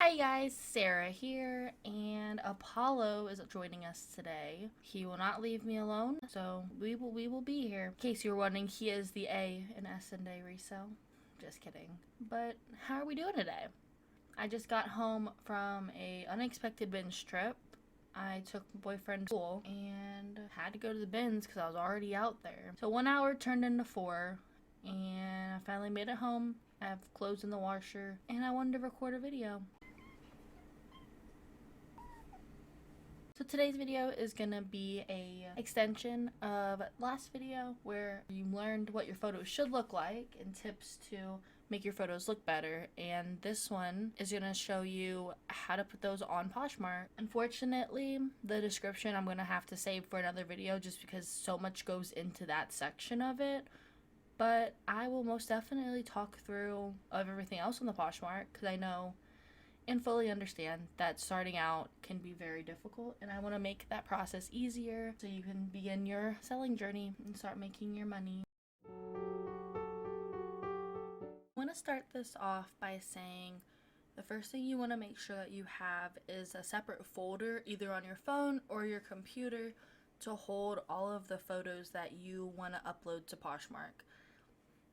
Hi guys, Sarah here, and Apollo is joining us today. He will not leave me alone, so we will be here. In case you were wondering, he is the A in S&A resale. Just kidding. But how are we doing today? I just got home from a unexpected binge trip. I took my boyfriend to school and had to go to the bins because I was already out there. So 1 hour turned into 4, and I finally made it home. I have clothes in the washer, and I wanted to record a video. So today's video is gonna be a extension of last video where you learned what your photos should look like and tips to make your photos look better, and this one is gonna show you how to put those on Poshmark. Unfortunately, the description I'm gonna have to save for another video just because so much goes into that section of it, but I will most definitely talk through of everything else on the Poshmark because I know and fully understand that starting out can be very difficult, and I want to make that process easier so you can begin your selling journey and start making your money. I want to start this off by saying the first thing you want to make sure that you have is a separate folder either on your phone or your computer to hold all of the photos that you want to upload to Poshmark.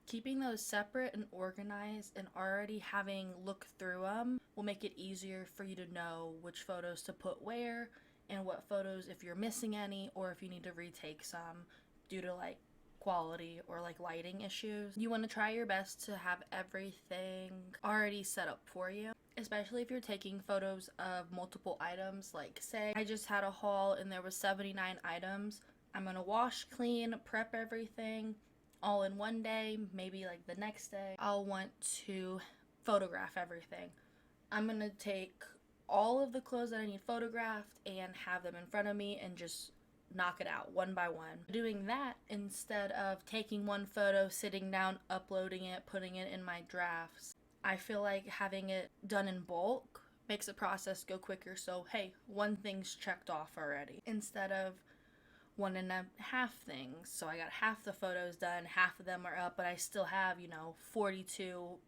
Keeping those separate and organized and already having looked through them will make it easier for you to know which photos to put where and what photos if you're missing any or if you need to retake some due to like quality or like lighting issues. You want to try your best to have everything already set up for you, especially if you're taking photos of multiple items. Like say I just had a haul and there was 79 items. I'm going to wash, clean, prep everything all in one day. Maybe like the next day I'll want to photograph everything. I'm gonna take all of the clothes that I need photographed and have them in front of me and just knock it out one by one. Doing that instead of taking one photo, sitting down, uploading it, putting it in my drafts, I feel like having it done in bulk makes the process go quicker. So hey, one thing's checked off already instead of 1.5 things. So I got half the photos done, half of them are up, but I still have 42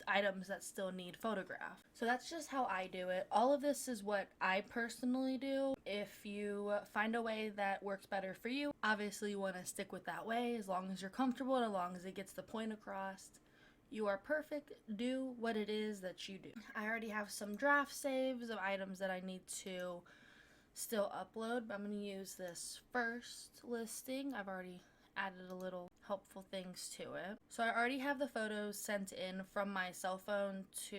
items that still need photographed. So that's just how I do it. All of this is what I personally do. If you find a way that works better for you, obviously you want to stick with that way as long as you're comfortable and as long as it gets the point across. You are perfect. Do what it is that you do. I already have some draft saves of items that I need to still upload, but I'm going to use this first listing. I've already added a little helpful things to it. So I already have the photos sent in from my cell phone to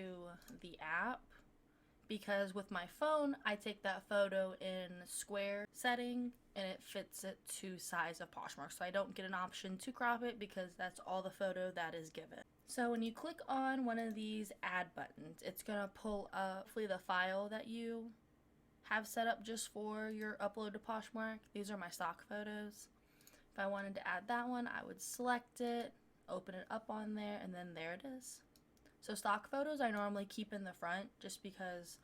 the app because with my phone I take that photo in square setting and it fits it to size of Poshmark, so I don't get an option to crop it because that's all the photo that is given. So when you click on one of these add buttons, it's going to pull up hopefully the file that you have set up just for your upload to Poshmark. These are my stock photos. If I wanted to add that one, I would select it, open it up on there, and then there it is. So stock photos I normally keep in the front just because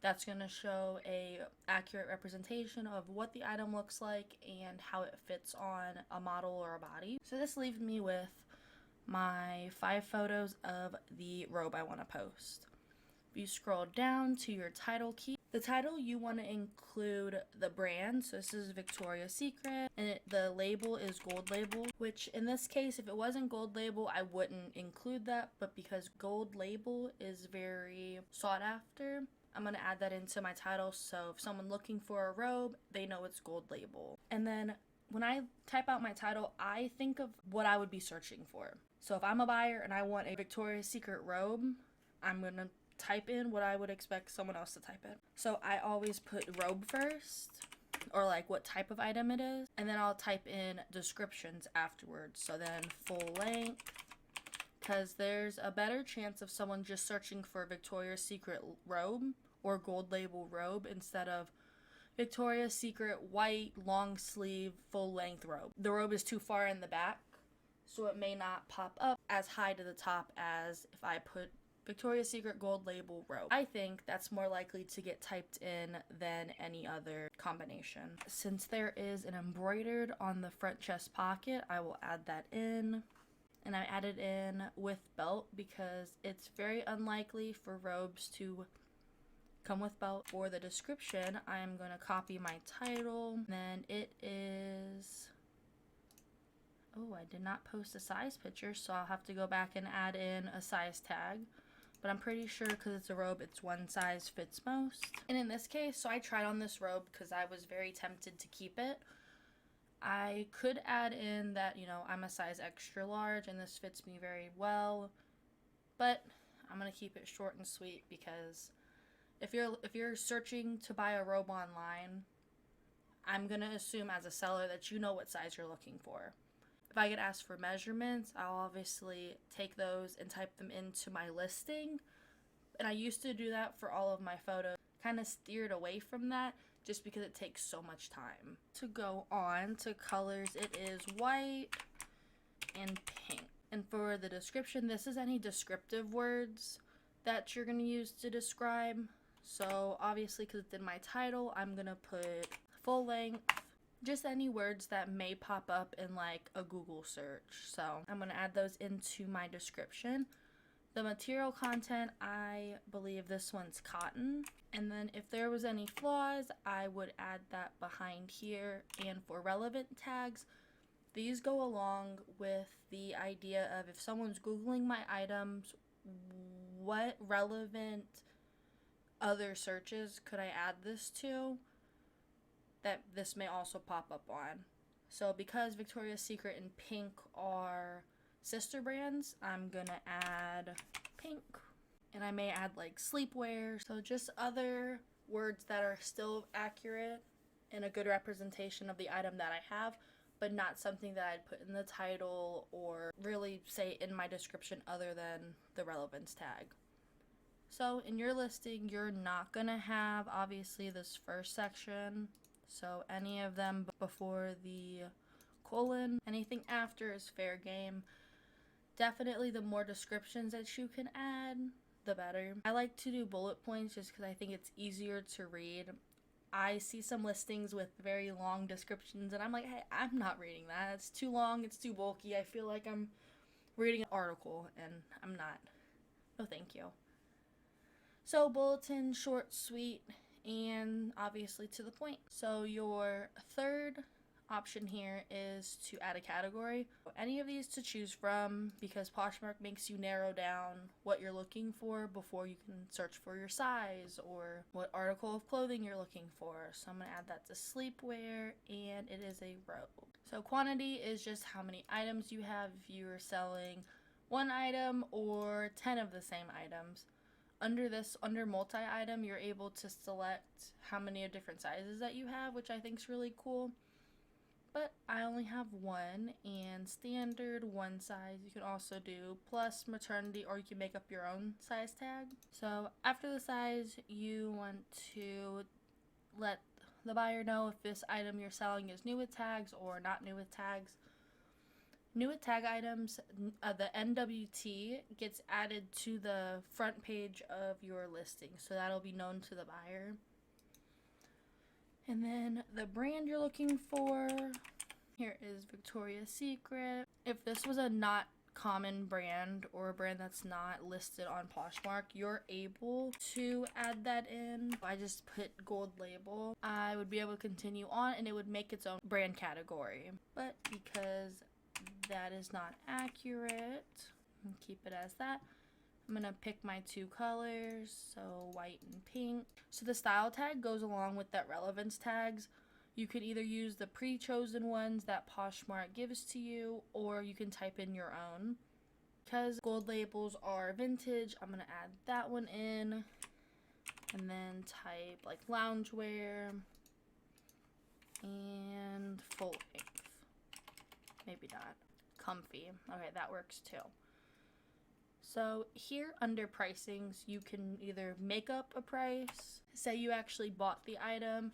that's going to show a accurate representation of what the item looks like and how it fits on a model or a body. So this leaves me with my 5 photos of the robe I want to post. If you scroll down to your title key, the title you want to include the brand. So this is Victoria's Secret and the label is gold label, which in this case if it wasn't gold label I wouldn't include that, but because gold label is very sought after, I'm going to add that into my title so if someone looking for a robe they know it's gold label. And then when I type out my title I think of what I would be searching for. So if I'm a buyer and I want a Victoria's Secret robe, I'm going to type in what I would expect someone else to type in. So I always put robe first, or like what type of item it is, and then I'll type in descriptions afterwards. So then full length, because there's a better chance of someone just searching for Victoria's Secret robe or gold label robe instead of Victoria's Secret white long sleeve full length robe. The robe is too far in the back, so it may not pop up as high to the top as if I put Victoria's Secret gold label robe. I think that's more likely to get typed in than any other combination. Since there is an embroidered on the front chest pocket, I will add that in. And I added in with belt because it's very unlikely for robes to come with belt. For the description, I'm going to copy my title. Then it is... Oh, I did not post a size picture, so I'll have to go back and add in a size tag. But I'm pretty sure because it's a robe, it's one size fits most. And in this case, so I tried on this robe because I was very tempted to keep it. I could add in that, you know, I'm a size extra large and this fits me very well. But I'm going to keep it short and sweet because if you're searching to buy a robe online, I'm going to assume as a seller that you know what size you're looking for. If I get asked for measurements, I'll obviously take those and type them into my listing. And I used to do that for all of my photos. Kind of steered away from that just because it takes so much time. To go on to colors, it is white and pink. And for the description, this is any descriptive words that you're going to use to describe. So obviously, because it's in my title, I'm going to put full length. Just any words that may pop up in like a Google search. So I'm going to add those into my description. The material content, I believe this one's cotton. And then if there was any flaws, I would add that behind here. And for relevant tags, these go along with the idea of if someone's Googling my items, what relevant other searches could I add this to that this may also pop up on. So because Victoria's Secret and Pink are sister brands, I'm gonna add pink. And I may add like sleepwear. So just other words that are still accurate and a good representation of the item that I have, but not something that I'd put in the title or really say in my description other than the relevance tag. So in your listing, you're not gonna have obviously this first section. So any of them before the colon, anything after is fair game. Definitely the more descriptions that you can add, the better. I like to do bullet points just because I think it's easier to read. I see some listings with very long descriptions and I'm like, hey, I'm not reading that. It's too long, it's too bulky. I feel like I'm reading an article and I'm not. No, thank you. So bulletin, short, sweet, and obviously to the point. So your third option here is to add a category. Any of these to choose from because Poshmark makes you narrow down what you're looking for before you can search for your size or what article of clothing you're looking for. So I'm going to add that to sleepwear and it is a robe. So quantity is just how many items you have if you are selling one item or 10 of the same items. Under multi-item, you're able to select how many of different sizes that you have, which I think is really cool. But I only have one, and standard one size. You can also do plus, maternity, or you can make up your own size tag. So after the size, you want to let the buyer know if this item you're selling is new with tags or not new with tags. New with tag items, the NWT gets added to the front page of your listing, so that'll be known to the buyer. And then the brand you're looking for, here is Victoria's Secret. If this was a not common brand or a brand that's not listed on Poshmark, you're able to add that in. I just put gold label. I would be able to continue on and it would make its own brand category. But because that is not accurate, keep it as that. I'm gonna pick my two colors, so white and pink. So the style tag goes along with that relevance tags. You could either use the pre-chosen ones that Poshmark gives to you, or you can type in your own. Because gold labels are vintage, I'm gonna add that one in, and then type like loungewear and full length. Maybe not. Comfy. Okay, that works too. So here under pricings, you can either make up a price. Say you actually bought the item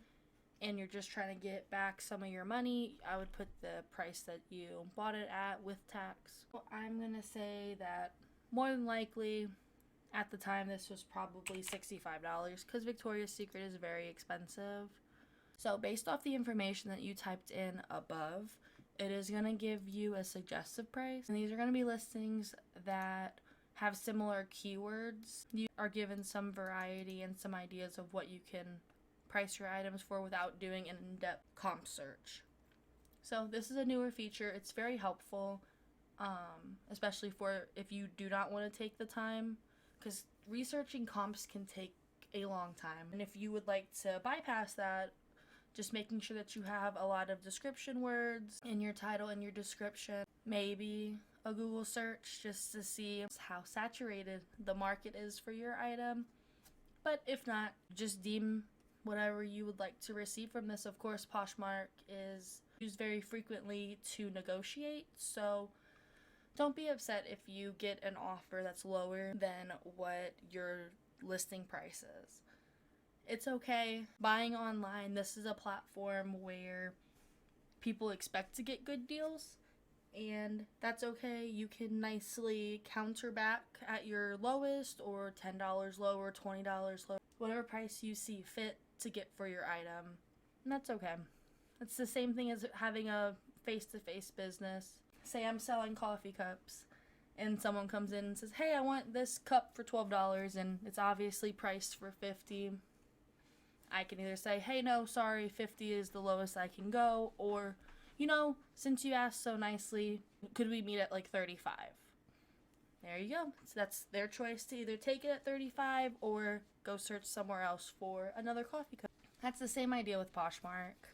and you're just trying to get back some of your money. I would put the price that you bought it at with tax. Well, I'm going to say that more than likely at the time this was probably $65 because Victoria's Secret is very expensive. So based off the information that you typed in above, it is going to give you a suggestive price. And these are going to be listings that have similar keywords, you are given some variety and some ideas of what you can price your items for without doing an in-depth comp search. So this is a newer feature. It's very helpful, especially for if you do not want to take the time, because researching comps can take a long time. And if you would like to bypass that, just making sure that you have a lot of description words in your title and your description, maybe a Google search just to see how saturated the market is for your item. But if not, just deem whatever you would like to receive from this. Of course, Poshmark is used very frequently to negotiate, so don't be upset if you get an offer that's lower than what your listing price is. It's okay. Buying online, this is a platform where people expect to get good deals, and that's okay. You can nicely counter back at your lowest, or $10 lower, $20 lower, whatever price you see fit to get for your item, and that's okay. It's the same thing as having a face-to-face business. Say I'm selling coffee cups and someone comes in and says, hey, I want this cup for $12, and it's obviously priced for $50. I can either say, hey, no, sorry, $50 is the lowest I can go, or, since you asked so nicely, could we meet at like $35? There you go. So that's their choice to either take it at $35 or go search somewhere else for another coffee cup. That's the same idea with Poshmark.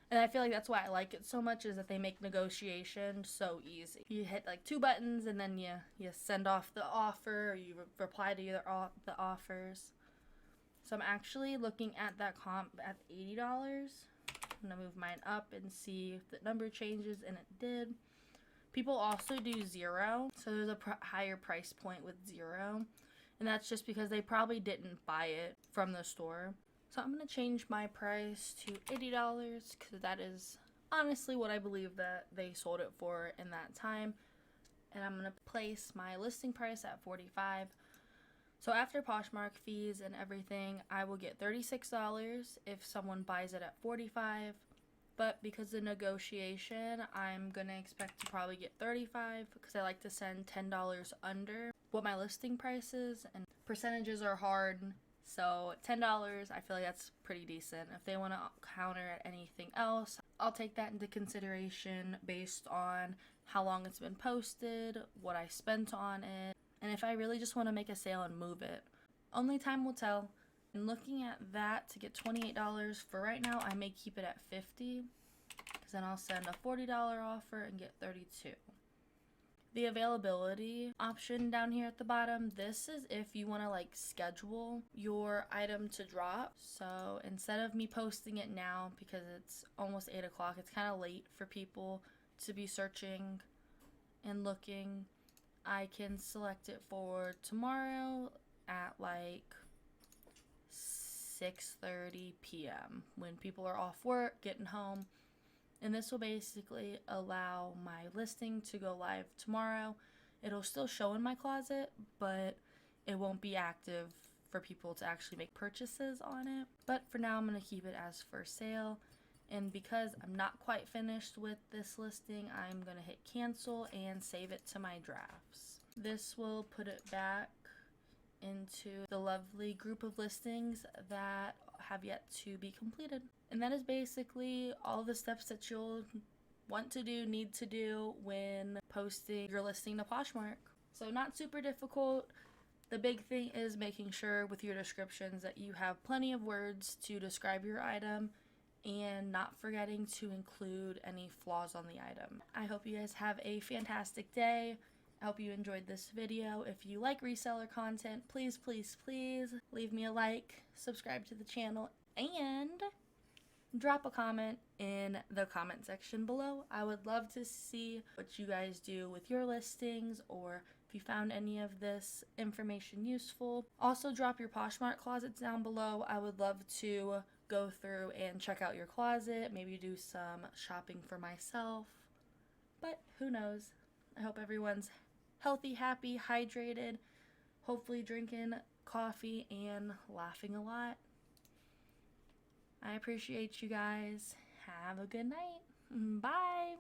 And I feel like that's why I like it so much, is that they make negotiation so easy. You hit like 2 buttons and then you send off the offer, or you reply to the offers. So I'm actually looking at that comp at $80. I'm going to move mine up and see if the number changes, and it did. People also do 0, so there's a higher price point with 0. And that's just because they probably didn't buy it from the store. So I'm going to change my price to $80, because that is honestly what I believe that they sold it for in that time. And I'm going to place my listing price at $45. So after Poshmark fees and everything, I will get $36 if someone buys it at $45. But because of negotiation, I'm going to expect to probably get $35, because I like to send $10 under what my listing price is. And percentages are hard, so $10, I feel like that's pretty decent. If they want to counter at anything else, I'll take that into consideration based on how long it's been posted, what I spent on it, and if I really just want to make a sale and move it. Only time will tell. And looking at that to get $28 for right now, I may keep it at $50, because then I'll send a $40 offer and get $32. The availability option down here at the bottom, this is if you want to schedule your item to drop. So instead of me posting it now, because it's almost 8 o'clock, it's kind of late for people to be searching and looking, I can select it for tomorrow at 6:30 p.m. when people are off work, getting home. And this will basically allow my listing to go live tomorrow. It'll still show in my closet, but it won't be active for people to actually make purchases on it. But for now, I'm going to keep it as for sale. And because I'm not quite finished with this listing, I'm going to hit cancel and save it to my drafts. This will put it back into the lovely group of listings that have yet to be completed. And that is basically all the steps that you'll want to do, need to do when posting your listing to Poshmark. So not super difficult. The big thing is making sure with your descriptions that you have plenty of words to describe your item, and not forgetting to include any flaws on the item. I hope you guys have a fantastic day. I hope you enjoyed this video. If you like reseller content, please, please, please leave me a like, subscribe to the channel, and drop a comment in the comment section below. I would love to see what you guys do with your listings, or if you found any of this information useful. Also, drop your Poshmark closets down below. I would love to go through and check out your closet, maybe do some shopping for myself. But who knows? I hope everyone's healthy, happy, hydrated, hopefully drinking coffee and laughing a lot. I appreciate you guys. Have a good night. Bye.